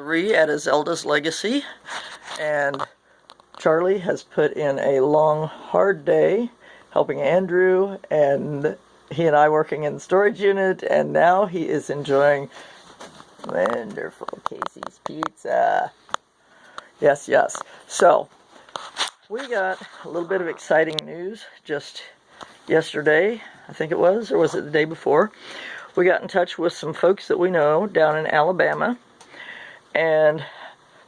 Charlaree at Azelda's Legacy, and Charlie has put in a long, hard day helping Andrew, and he and I working in the storage unit, and now he is enjoying wonderful Casey's pizza. Yes, yes. So, we got a little bit of exciting news just yesterday, I think it was, or was it the day before? We got in touch with some folks that we know down in Alabama and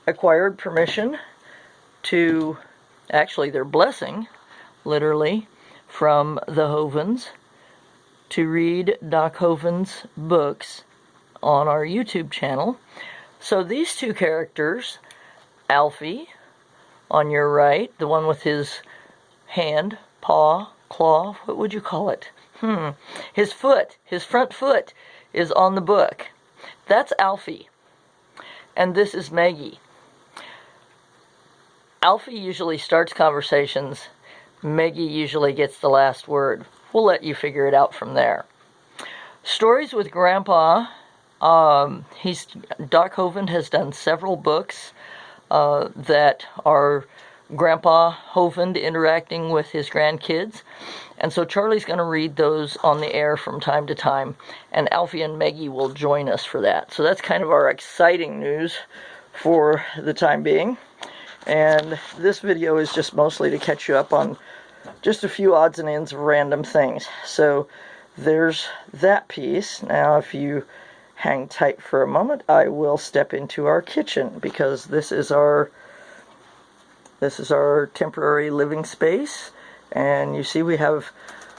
acquired permission to, actually their blessing, literally, from the Hovens to read Doc Hovens' books on our YouTube channel. So these two characters, Alfie, on your right, the one with his hand, paw, claw, what would you call it? His foot, his front foot is on the book. That's Alfie. And this is Maggie. Alfie usually starts conversations. Maggie usually gets the last word. We'll let you figure it out from there. Stories with Grandpa. Doc Hoven has done several books that are Grandpa Hoven interacting with his grandkids. And so Charlie's going to read those on the air from time to time. And Alfie and Maggie will join us for that. So that's kind of our exciting news for the time being. And this video is just mostly to catch you up on just a few odds and ends of random things. So there's that piece. Now if you hang tight for a moment, I will step into our kitchen, because this is our temporary living space. And you see we have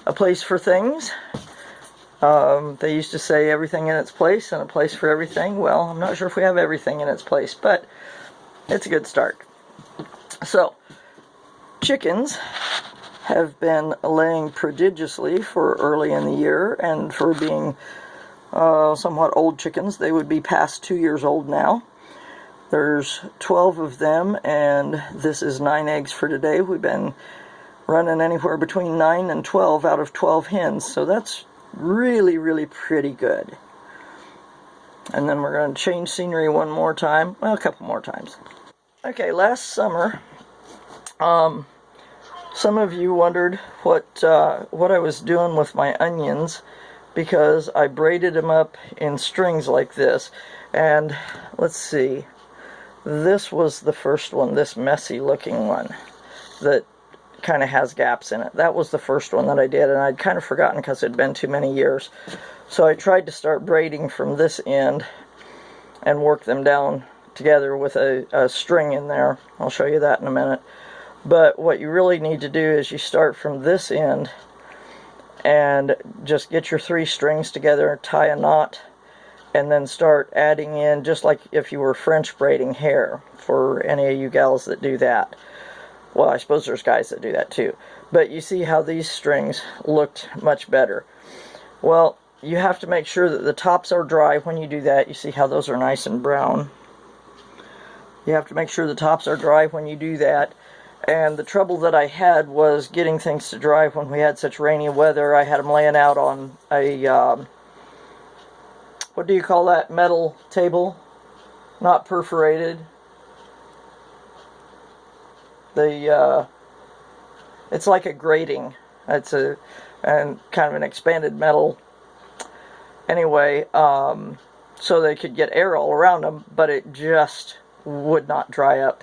a place for things. They used to say everything in its place and a place for everything. Well, I'm not sure if we have everything in its place, but it's a good start. So, chickens have been laying prodigiously for early in the year, and for being somewhat old chickens, they would be past 2 years old now. There's 12 of them, and this is 9 eggs for today. We've been running anywhere between 9 and 12 out of 12 hens, so that's really, really pretty good. And then we're going to change scenery one more time, well, a couple more times. Okay, last summer, some of you wondered what I was doing with my onions, because I braided them up in strings like this. And let's see, this was the first one, this messy looking one that kind of has gaps in it. That was the first one that I did, and I'd kind of forgotten because it had been too many years. So I tried to start braiding from this end and work them down together with a string in there. I'll show you that in a minute. But what you really need to do is you start from this end and just get your 3 strings together, tie a knot, and then start adding in, just like if you were French braiding hair, for any of you gals that do that. Well, I suppose there's guys that do that too. But you see how these strings looked much better. Well, you have to make sure that the tops are dry when you do that. You see how those are nice and brown. You have to make sure the tops are dry when you do that. And the trouble that I had was getting things to dry when we had such rainy weather. I had them laying out on a, what do you call that, metal table? Not perforated. It's like a grating. It's and kind of an expanded metal. Anyway, so they could get air all around them, but it just would not dry up.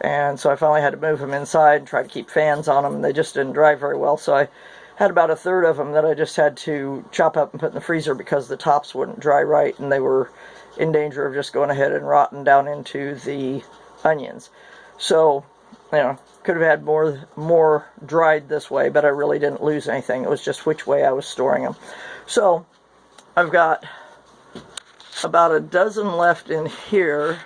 And so I finally had to move them inside and try to keep fans on them. They just didn't dry very well, so I had about a third of them that I just had to chop up and put in the freezer because the tops wouldn't dry right, and they were in danger of just going ahead and rotting down into the onions. So, you know, could have had more dried this way, but I really didn't lose anything. It was just which way I was storing them. So, I've got about a dozen left in here,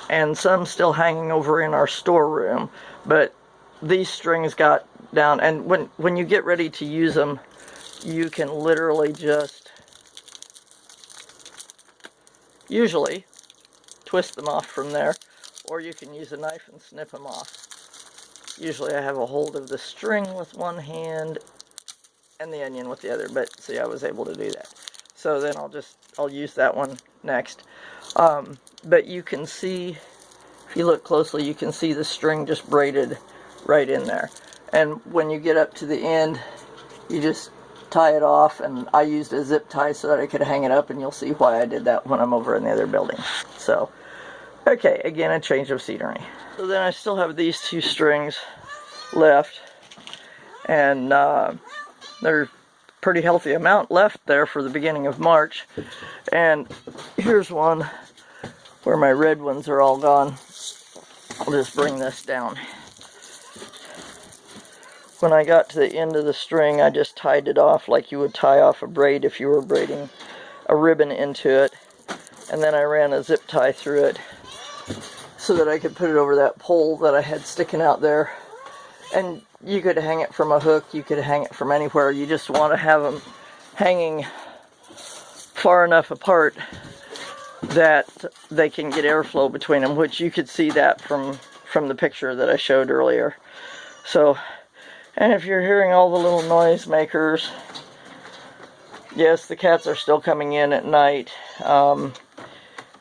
and some still hanging over in our storeroom. But these strings got down, and when you get ready to use them, you can literally just usually twist them off from there, or you can use a knife and snip them off. Usually I have a hold of the string with one hand and the onion with the other, but see, I was able to do that. So then I'll use that one next. but you can see, if you look closely, you can see the string just braided right in there. And when you get up to the end, you just tie it off, and I used a zip tie so that I could hang it up, and you'll see why I did that when I'm over in the other building. So, okay, again, a change of scenery. So then I still have these two strings left, and there's a pretty healthy amount left there for the beginning of March. And here's one where my red ones are all gone. I'll just bring this down. When I got to the end of the string, I just tied it off like you would tie off a braid if you were braiding a ribbon into it. And then I ran a zip tie through it so that I could put it over that pole that I had sticking out there. And you could hang it from a hook, you could hang it from anywhere. You just want to have them hanging far enough apart that they can get airflow between them, which you could see that from the picture that I showed earlier. So, and if you're hearing all the little noise makers, yes, the cats are still coming in at night.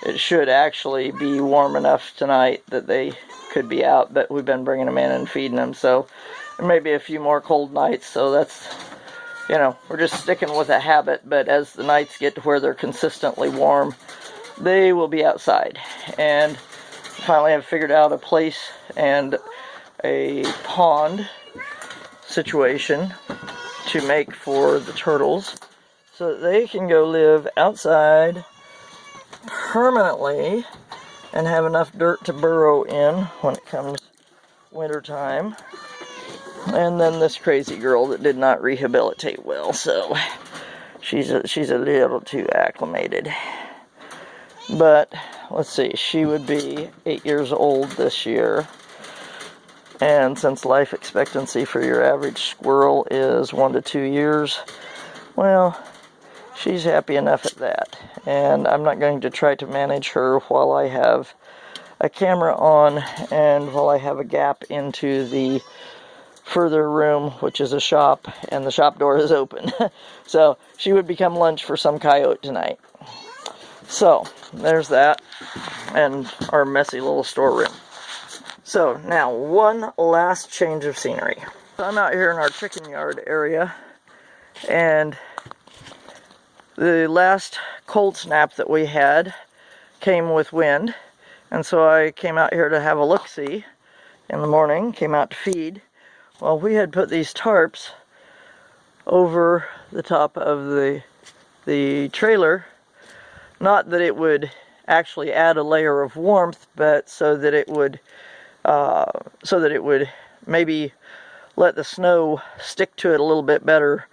It should actually be warm enough tonight that they could be out, but we've been bringing them in and feeding them, so there may be a few more cold nights, so that's, you know, we're just sticking with a habit. But as the nights get to where they're consistently warm, they will be outside. And finally I've figured out a place and a pond situation to make for the turtles so that they can go live outside permanently and have enough dirt to burrow in when it comes winter time. And then this crazy girl that did not rehabilitate well, so she's a little too acclimated. But let's see, she would be 8 years old this year. And since life expectancy for your average squirrel is 1 to 2 years, well, she's happy enough at that. And I'm not going to try to manage her while I have a camera on and while I have a gap into the further room, which is a shop, and the shop door is open. So she would become lunch for some coyote tonight. So there's that, and our messy little storeroom. So now, one last change of scenery. So I'm out here in our chicken yard area, and the last cold snap that we had came with wind, and so I came out here to have a look-see in the morning, came out to feed. Well, we had put these tarps over the top of the trailer, not that it would actually add a layer of warmth, but so that it would maybe let the snow stick to it a little bit better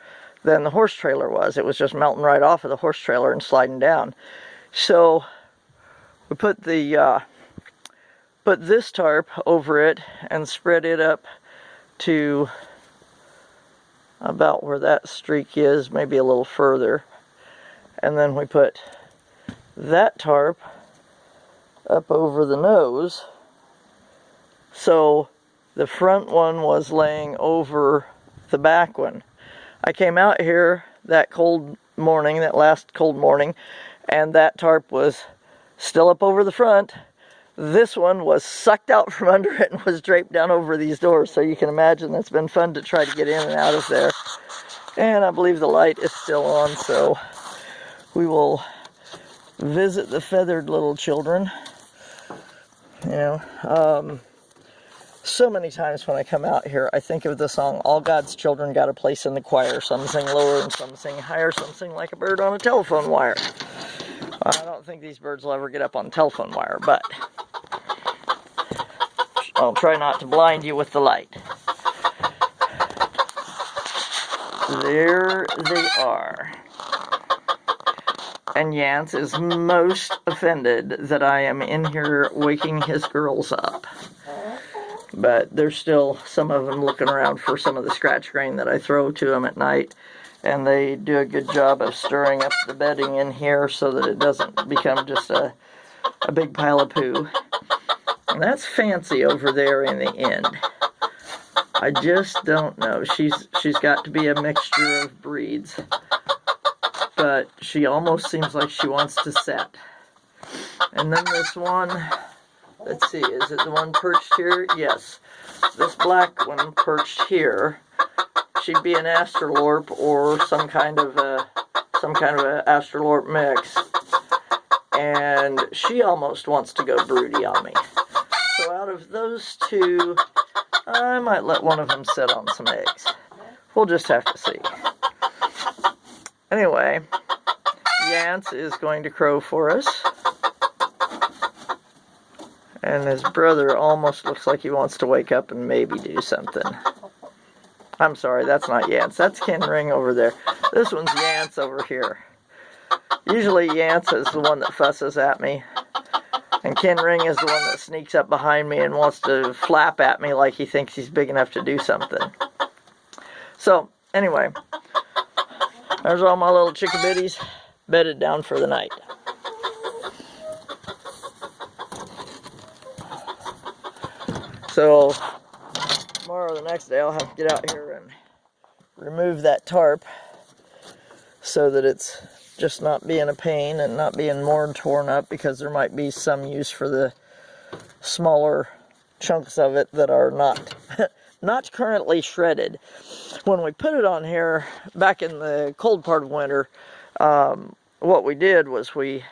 than the horse trailer was. It was just melting right off of the horse trailer and sliding down. So we put this tarp over it and spread it up to about where that streak is, maybe a little further. And then we put that tarp up over the nose. So the front one was laying over the back one. I came out here that cold morning, that last cold morning, and that tarp was still up over the front. This one was sucked out from under it and was draped down over these doors. So you can imagine that's been fun to try to get in and out of there. And I believe the light is still on, so we will visit the feathered little children. You know, so many times when I come out here, I think of the song, All God's Children Got a Place in the Choir. Some sing lower and some sing higher, some sing like a bird on a telephone wire. I don't think these birds will ever get up on the telephone wire, but I'll try not to blind you with the light. There they are. And Yance is most offended that I am in here waking his girls up. But there's still some of them looking around for some of the scratch grain that I throw to them at night. And they do a good job of stirring up the bedding in here so that it doesn't become just a big pile of poo. And that's Fancy over there in the end. I just don't know. She's got to be a mixture of breeds. But she almost seems like she wants to set. And then this one, let's see, is it the one perched here? Yes. This black one perched here. She'd be an Australorp or some kind of a Australorp mix. And she almost wants to go broody on me. So out of those two, I might let one of them sit on some eggs. We'll just have to see. Anyway, Yance is going to crow for us. And his brother almost looks like he wants to wake up and maybe do something. I'm sorry, that's not Yance. That's Ken Ring over there. This one's Yance over here. Usually Yance is the one that fusses at me. And Ken Ring is the one that sneaks up behind me and wants to flap at me like he thinks he's big enough to do something. So, anyway. There's all my little chickabiddies bedded down for the night. So, tomorrow or the next day I'll have to get out here and remove that tarp so that it's just not being a pain and not being more torn up, because there might be some use for the smaller chunks of it that are not currently shredded. When we put it on here back in the cold part of winter, what we did was we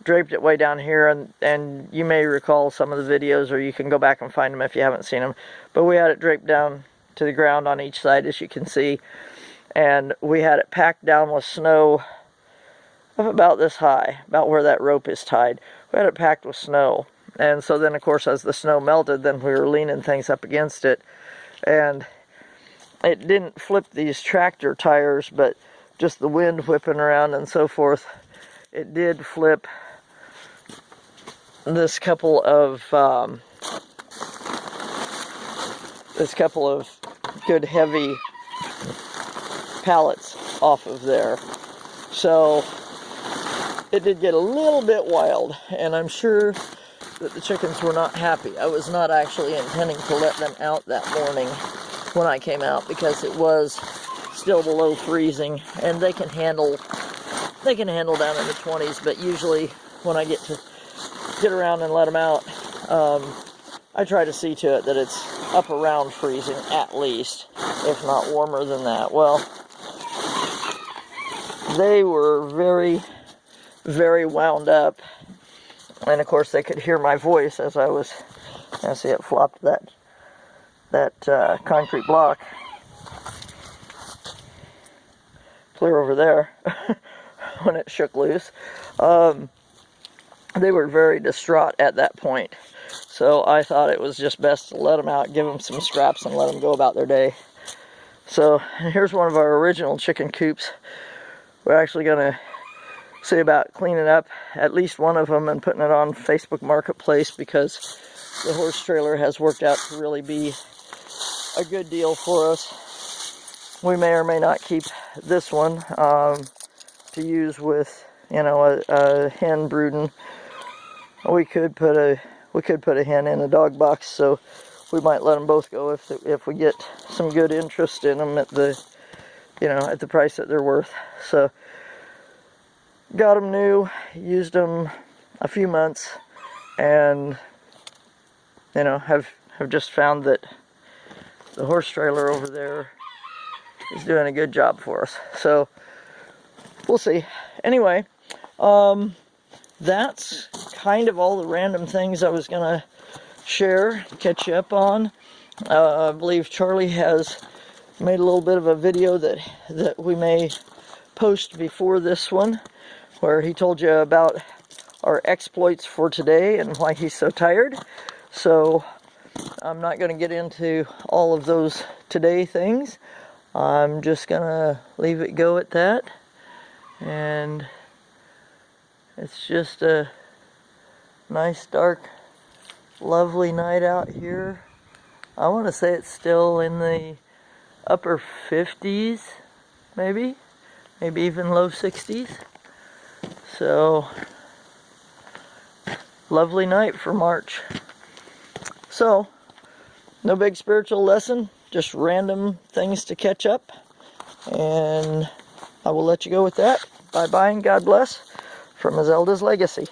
draped it way down here, and you may recall some of the videos, or you can go back and find them if you haven't seen them, but we had it draped down to the ground on each side, as you can see, and we had it packed down with snow of about this high, about where that rope is tied. We had it packed with snow, and so then of course as the snow melted, then we were leaning things up against it, and it didn't flip these tractor tires, but just the wind whipping around and so forth, it did flip this couple of good heavy pallets off of there. So it did get a little bit wild, and I'm sure that the chickens were not happy. I was not actually intending to let them out that morning when I came out, because it was still below freezing, and they can handle down in the 20s, but usually when I get around and let them out, I try to see to it that it's up around freezing at least, if not warmer than that. Well, they were very, very wound up, and of course they could hear my voice as I was, see it flopped that concrete block clear over there when it shook loose. They were very distraught at that point, so I thought it was just best to let them out, give them some scraps, and let them go about their day. So here's one of our original chicken coops. We're actually going to see about cleaning up at least one of them and putting it on Facebook Marketplace, because the horse trailer has worked out to really be a good deal for us. We may or may not keep this one to use with, a hen brooding. We could put a hen in a dog box, so we might let them both go if we get some good interest in them at the at the price that they're worth. So got them new, used them a few months, and have just found that the horse trailer over there is doing a good job for us. So we'll see. Anyway, that's kind of all the random things I was gonna share, catch you up on. I believe Charlie has made a little bit of a video that we may post before this one, where he told you about our exploits for today and why he's so tired. So I'm not going to get into all of those today things. I'm just going to leave it go at that. And it's just a nice, dark, lovely night out here. I want to say it's still in the upper 50s, maybe even low 60s. So, lovely night for March. So, no big spiritual lesson, just random things to catch up. And I will let you go with that. Bye-bye and God bless from Azelda's Legacy.